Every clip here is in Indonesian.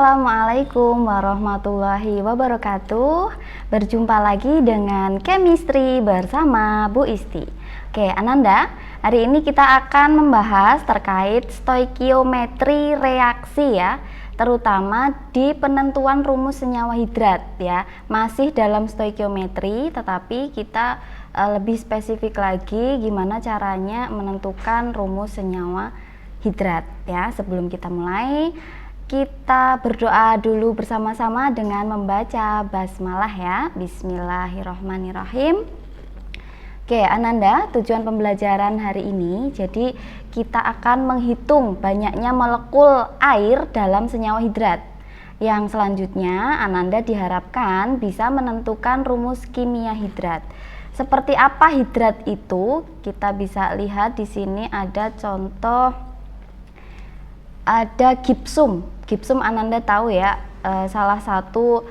Assalamualaikum warahmatullahi wabarakatuh. Berjumpa lagi dengan Chemistry bersama Bu Isti. Oke, Ananda, hari ini kita akan membahas terkait stoikiometri reaksi ya, terutama di penentuan rumus senyawa hidrat ya. Masih dalam stoikiometri, tetapi kita lebih spesifik lagi gimana caranya menentukan rumus senyawa hidrat ya. Sebelum kita mulai, kita berdoa dulu bersama-sama dengan membaca basmalah ya. Bismillahirrohmanirrohim. Oke Ananda, tujuan pembelajaran hari ini, jadi kita akan menghitung banyaknya molekul air dalam senyawa hidrat. Yang selanjutnya Ananda diharapkan bisa menentukan rumus kimia hidrat. Seperti apa hidrat itu? Kita bisa lihat di sini ada contoh, ada gipsum. Gipsum Ananda tahu ya, salah satu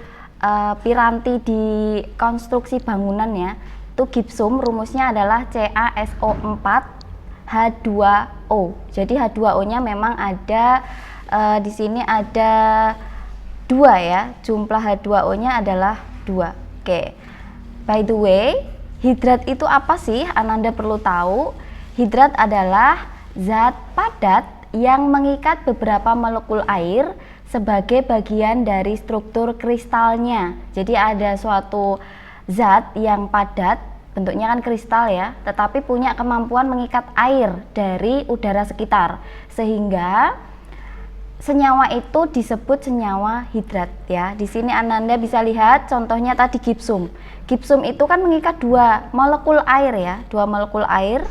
piranti di konstruksi bangunan ya. Itu gipsum, rumusnya adalah CaSO4H2O. Jadi H2O-nya memang ada di sini ada 2 ya. Jumlah H2O-nya adalah 2. Oke. By the way, hidrat itu apa sih? Ananda perlu tahu. Hidrat adalah zat padat yang mengikat beberapa molekul air sebagai bagian dari struktur kristalnya. Jadi ada suatu zat yang padat, bentuknya kan kristal ya, tetapi punya kemampuan mengikat air dari udara sekitar, sehingga senyawa itu disebut senyawa hidrat ya. Di sini Ananda bisa lihat contohnya tadi gipsum. Gipsum itu kan mengikat 2 molekul air ya, 2 molekul air.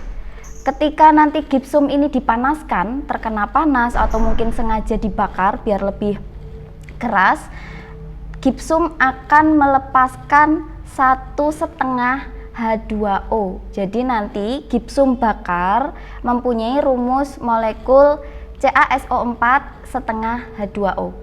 Ketika nanti gipsum ini dipanaskan, terkena panas atau mungkin sengaja dibakar biar lebih keras, gipsum akan melepaskan 1,5 H2O. Jadi nanti gipsum bakar mempunyai rumus molekul CaSO4 setengah H2O.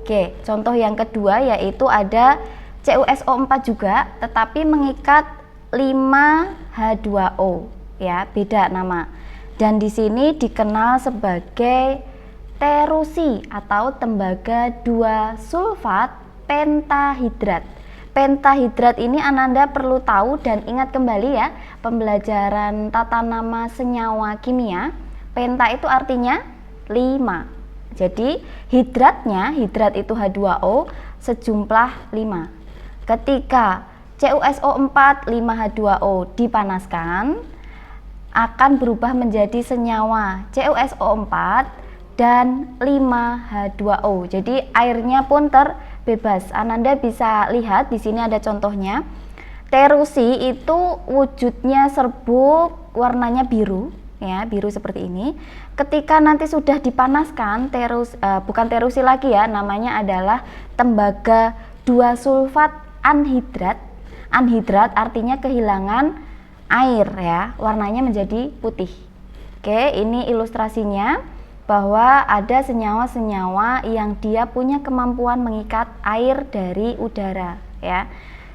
Oke, contoh yang kedua yaitu ada CuSO4 juga, tetapi mengikat 5 H2O. Ya, beda nama. Dan di sini dikenal sebagai terusi atau tembaga 2 sulfat pentahidrat. Pentahidrat ini Ananda perlu tahu dan ingat kembali ya, pembelajaran tata nama senyawa kimia. Penta itu artinya 5. Jadi hidratnya, hidrat itu H2O sejumlah 5. Ketika CuSO4 5H2O dipanaskan, akan berubah menjadi senyawa CuSO4 dan 5H2O. Jadi airnya pun terbebas. Ananda bisa lihat di sini ada contohnya. Terusi itu wujudnya serbuk, warnanya biru ya, biru seperti ini. Ketika nanti sudah dipanaskan, bukan terusi lagi ya, namanya adalah tembaga 2 sulfat anhidrat. Anhidrat artinya kehilangan air ya, warnanya menjadi putih. Oke, ini ilustrasinya bahwa ada senyawa-senyawa yang dia punya kemampuan mengikat air dari udara ya.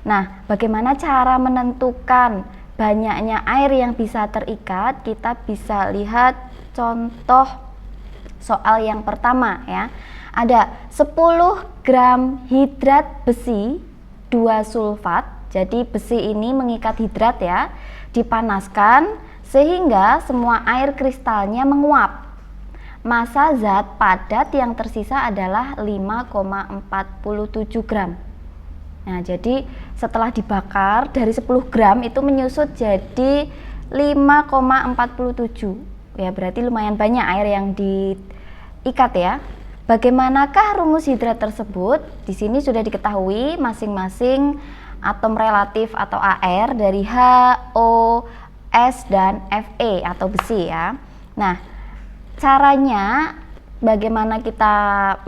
Nah, bagaimana cara menentukan banyaknya air yang bisa terikat? Kita bisa lihat contoh soal yang pertama ya. Ada 10 gram hidrat besi 2 sulfat. Jadi besi ini mengikat hidrat ya, dipanaskan sehingga semua air kristalnya menguap. Massa zat padat yang tersisa adalah 5,47 gram. Nah, jadi setelah dibakar dari 10 gram itu menyusut jadi 5,47. Ya, berarti lumayan banyak air yang diikat ya. Bagaimanakah rumus hidrat tersebut? Di sini sudah diketahui masing-masing atom relatif atau AR dari H, O, S, dan Fe atau besi ya. Nah, caranya bagaimana kita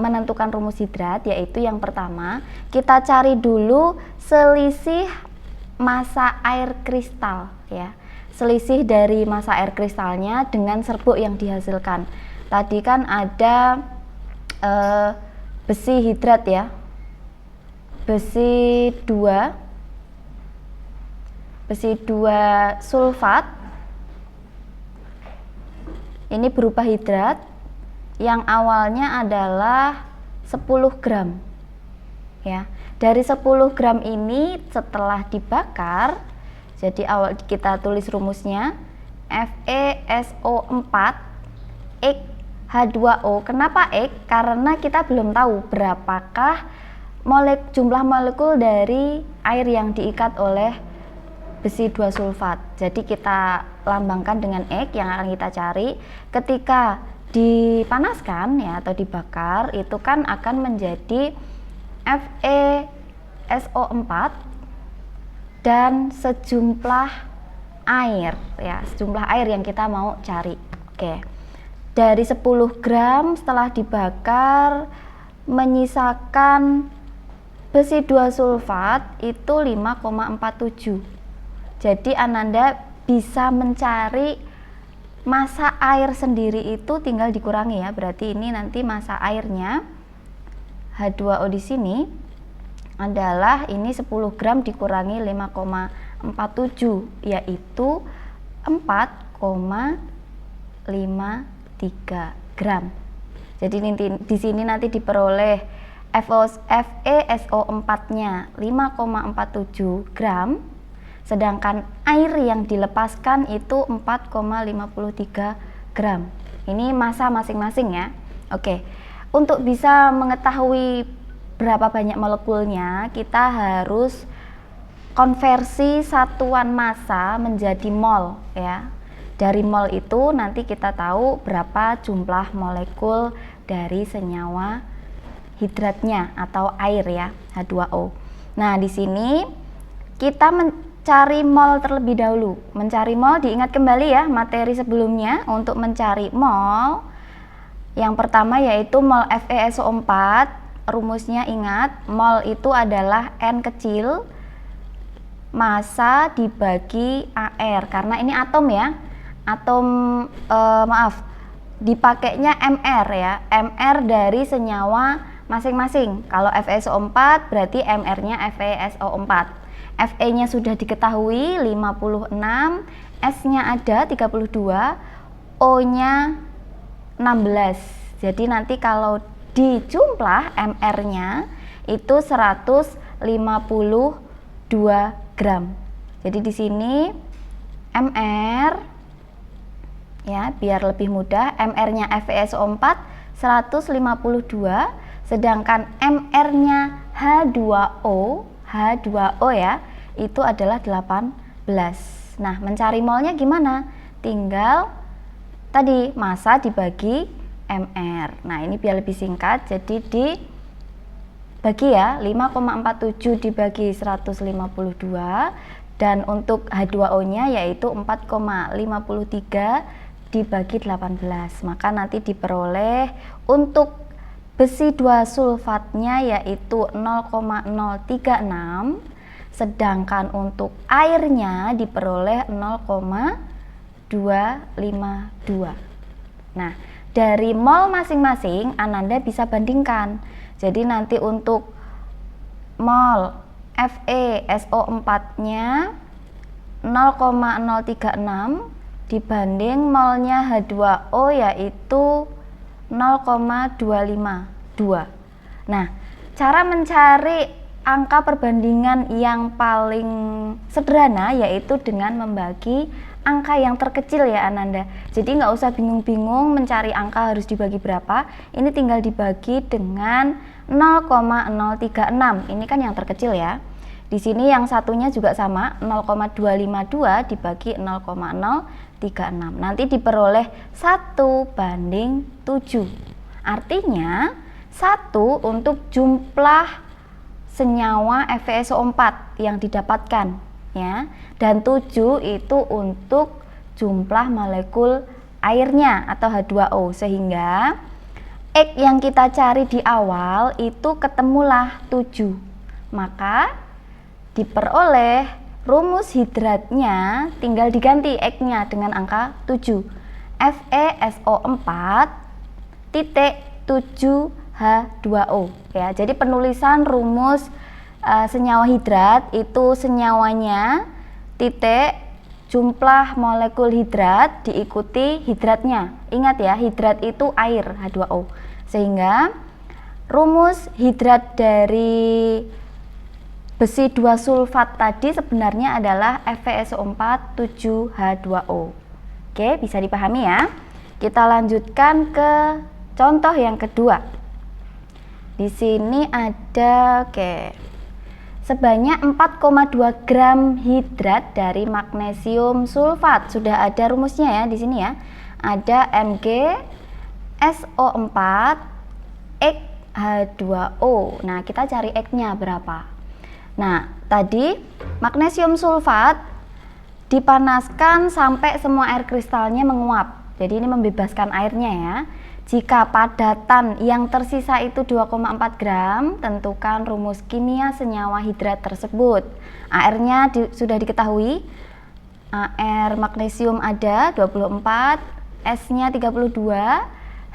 menentukan rumus hidrat, yaitu yang pertama kita cari dulu selisih massa air kristal ya. Selisih dari massa air kristalnya dengan serbuk yang dihasilkan. Tadi kan ada besi hidrat ya, besi 2 sulfat ini berubah hidrat yang awalnya adalah 10 gram. Ya, dari 10 gram ini setelah dibakar, jadi awal kita tulis rumusnya FeSO4 X H2O. Kenapa X? Karena kita belum tahu berapakah jumlah molekul dari air yang diikat oleh besi 2 sulfat. Jadi kita lambangkan dengan X yang akan kita cari. Ketika dipanaskan ya atau dibakar, itu kan akan menjadi FeSO4 dan sejumlah air ya, sejumlah air yang kita mau cari. Oke. Dari 10 gram setelah dibakar menyisakan besi 2 sulfat itu 5,47. Jadi Ananda bisa mencari massa air sendiri itu tinggal dikurangi ya. Berarti ini nanti massa airnya H2O di sini adalah ini 10 gram dikurangi 5,47 yaitu 4,53 gram. Jadi di sini nanti diperoleh FeSO4-nya 5,47 gram, sedangkan air yang dilepaskan itu 4,53 gram. Ini massa masing-masing ya. Oke. Untuk bisa mengetahui berapa banyak molekulnya, kita harus konversi satuan massa menjadi mol ya. Dari mol itu nanti kita tahu berapa jumlah molekul dari senyawa hidratnya atau air ya, H2O. Nah, di sini kita mencari mol terlebih dahulu. Mencari mol, diingat kembali ya materi sebelumnya. Untuk mencari mol, yang pertama yaitu mol FeSO4. Rumusnya ingat, mol itu adalah N kecil massa dibagi AR, karena ini atom ya. Dipakainya MR ya, MR dari senyawa masing-masing. Kalau FeSO4 berarti MR-nya FeSO4. Fe-nya sudah diketahui 56, S-nya ada 32, O-nya 16. Jadi nanti kalau dijumlah MR-nya itu 152 gram. Jadi di sini MR ya, biar lebih mudah, MR-nya FeSO4 152, sedangkan MR-nya H2O ya, itu adalah 18. Nah, mencari molnya gimana? Tinggal tadi massa dibagi MR. Nah, ini biar lebih singkat, jadi dibagi ya, 5,47 dibagi 152, dan untuk H2O-nya yaitu 4,53 dibagi 18. Maka nanti diperoleh untuk besi 2 sulfatnya yaitu 0,036, sedangkan untuk airnya diperoleh 0,252. Nah, dari mol masing-masing Ananda bisa bandingkan. Jadi nanti untuk mol FeSO4-nya 0,036 dibanding molnya H2O yaitu 0,252. Nah, cara mencari angka perbandingan yang paling sederhana yaitu dengan membagi angka yang terkecil ya Ananda. Jadi nggak usah bingung-bingung mencari angka harus dibagi berapa. Ini tinggal dibagi dengan 0,036. Ini kan yang terkecil ya. Di sini yang satunya juga sama, 0,252 dibagi 0,036. Nanti diperoleh 1:7. Artinya 1 untuk jumlah senyawa FeSO4 yang didapatkan ya, dan 7 itu untuk jumlah molekul airnya atau H2O, sehingga X yang kita cari di awal itu ketemulah 7. Maka diperoleh rumus hidratnya tinggal diganti X-nya dengan angka 7. FeSO4 titik 7 H2O ya. Jadi penulisan rumus senyawa hidrat itu senyawanya titik jumlah molekul hidrat diikuti hidratnya. Ingat ya, hidrat itu air H2O. Sehingga rumus hidrat dari besi 2 sulfat tadi sebenarnya adalah FeSO4 7H2O. Oke, bisa dipahami ya. Kita lanjutkan ke contoh yang kedua. Di sini ada sebanyak 4,2 gram hidrat dari magnesium sulfat. Sudah ada rumusnya ya di sini ya. Ada MgSO4 H2O. Nah, kita cari X-nya berapa. Nah, tadi magnesium sulfat dipanaskan sampai semua air kristalnya menguap. Jadi ini membebaskan airnya ya. Jika padatan yang tersisa itu 2,4 gram, tentukan rumus kimia senyawa hidrat tersebut. AR-nya sudah diketahui. AR magnesium ada 24, S-nya 32,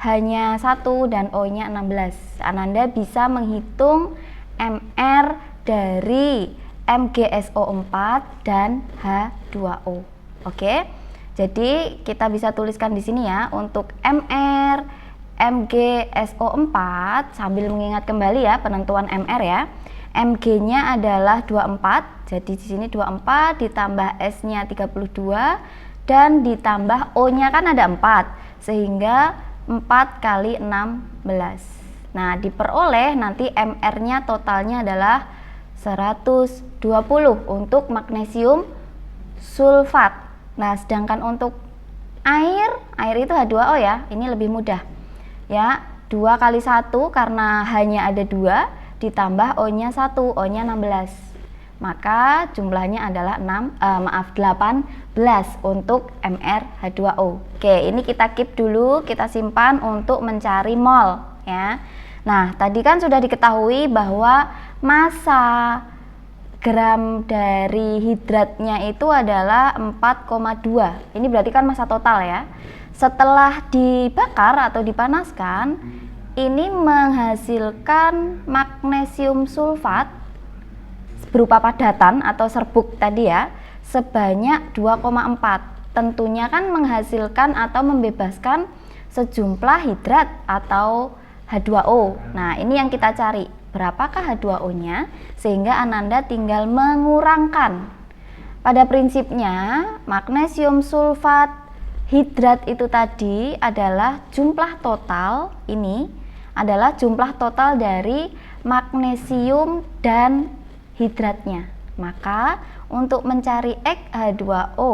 hanya 1 dan O-nya 16. Ananda bisa menghitung MR dari MgSO4 dan H2O. Oke. Jadi kita bisa tuliskan di sini ya untuk MR MgSO4 sambil mengingat kembali ya penentuan MR ya. Mg-nya adalah 24. Jadi di sini 24 ditambah S-nya 32 dan ditambah O-nya kan ada 4. Sehingga 4 kali 16. Nah, diperoleh nanti MR-nya totalnya adalah 120 untuk magnesium sulfat. Nah, sedangkan untuk air itu H2O ya, ini lebih mudah. Ya, 2 kali 1 karena hanya ada 2 ditambah O-nya 1, O-nya 16. Maka jumlahnya adalah 18 untuk MR H2O. Oke, ini kita keep dulu, kita simpan untuk mencari mol ya. Nah, tadi kan sudah diketahui bahwa massa gram dari hidratnya itu adalah 4,2. Ini berarti kan massa total ya. Setelah dibakar atau dipanaskan, ini menghasilkan magnesium sulfat berupa padatan atau serbuk tadi ya, sebanyak 2,4. Tentunya kan menghasilkan atau membebaskan sejumlah hidrat atau H2O. Nah, ini yang kita cari. Berapakah H2O-nya? Sehingga Ananda tinggal mengurangkan. Pada prinsipnya, magnesium sulfat hidrat itu tadi adalah jumlah total, ini adalah jumlah total dari magnesium dan hidratnya. Maka untuk mencari X H2O,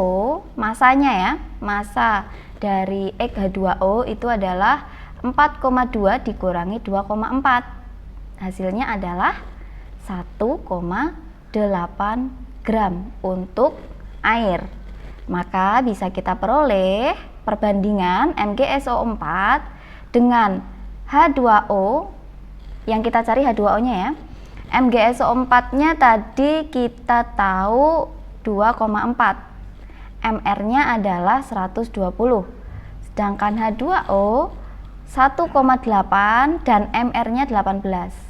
masanya ya, massa dari X H2O itu adalah 4,2 dikurangi 2,4. Hasilnya adalah 1,8 gram untuk air. Maka bisa kita peroleh perbandingan MgSO4 dengan H2O, yang kita cari H2O-nya ya. MgSO4-nya tadi kita tahu 2,4. MR-nya adalah 120. Sedangkan H2O 1,8 dan MR-nya 18.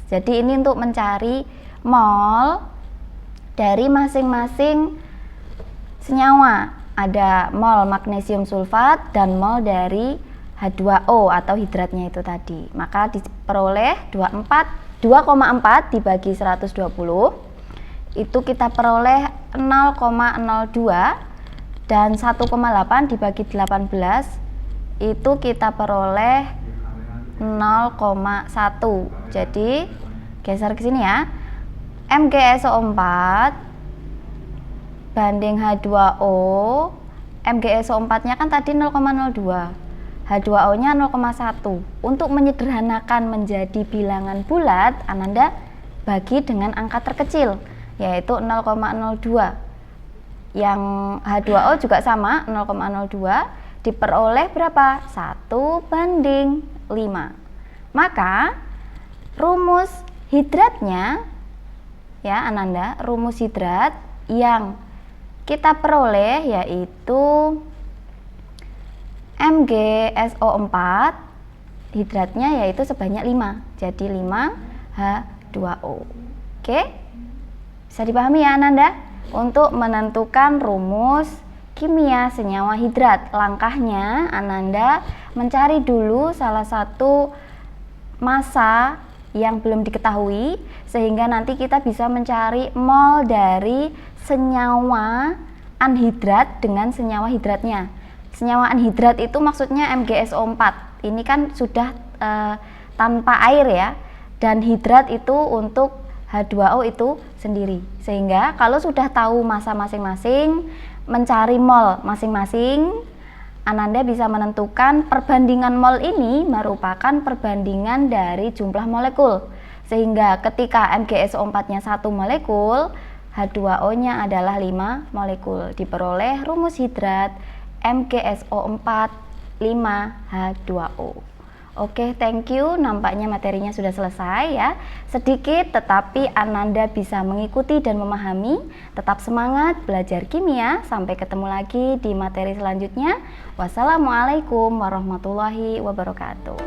Jadi ini untuk mencari mol dari masing-masing senyawa. Ada mol magnesium sulfat dan mol dari H2O atau hidratnya itu tadi. Maka diperoleh 2,4 dibagi 120 itu kita peroleh 0,02 dan 1,8 dibagi 18 itu kita peroleh 0,1. Jadi geser ke sini ya. MgSO4 banding H2O. MgSO4-nya kan tadi 0,02. H2O-nya 0,1. Untuk menyederhanakan menjadi bilangan bulat, Ananda bagi dengan angka terkecil, yaitu 0,02. Yang H2O juga sama, 0,02. Diperoleh berapa? 1:5. Maka rumus hidratnya ya Ananda, rumus hidrat yang kita peroleh yaitu MgSO4 hidratnya yaitu sebanyak 5. Jadi 5H2O. Oke? Bisa dipahami ya Ananda? Untuk menentukan rumus kimia senyawa hidrat, langkahnya Ananda mencari dulu salah satu massa yang belum diketahui, sehingga nanti kita bisa mencari mol dari senyawa anhidrat dengan senyawa hidratnya. Senyawa anhidrat itu maksudnya MgSO4. Ini kan sudah tanpa air ya, dan hidrat itu untuk H2O itu sendiri. Sehingga kalau sudah tahu massa masing-masing, mencari mol masing-masing, Ananda bisa menentukan perbandingan mol ini merupakan perbandingan dari jumlah molekul. Sehingga ketika MgSO4-nya 1 molekul, H2O-nya adalah 5 molekul. Diperoleh rumus hidrat MgSO4 5H2O. Oke, thank you. Nampaknya materinya sudah selesai ya. Sedikit tetapi Ananda bisa mengikuti dan memahami. Tetap semangat belajar kimia. Sampai ketemu lagi di materi selanjutnya. Wassalamualaikum warahmatullahi wabarakatuh.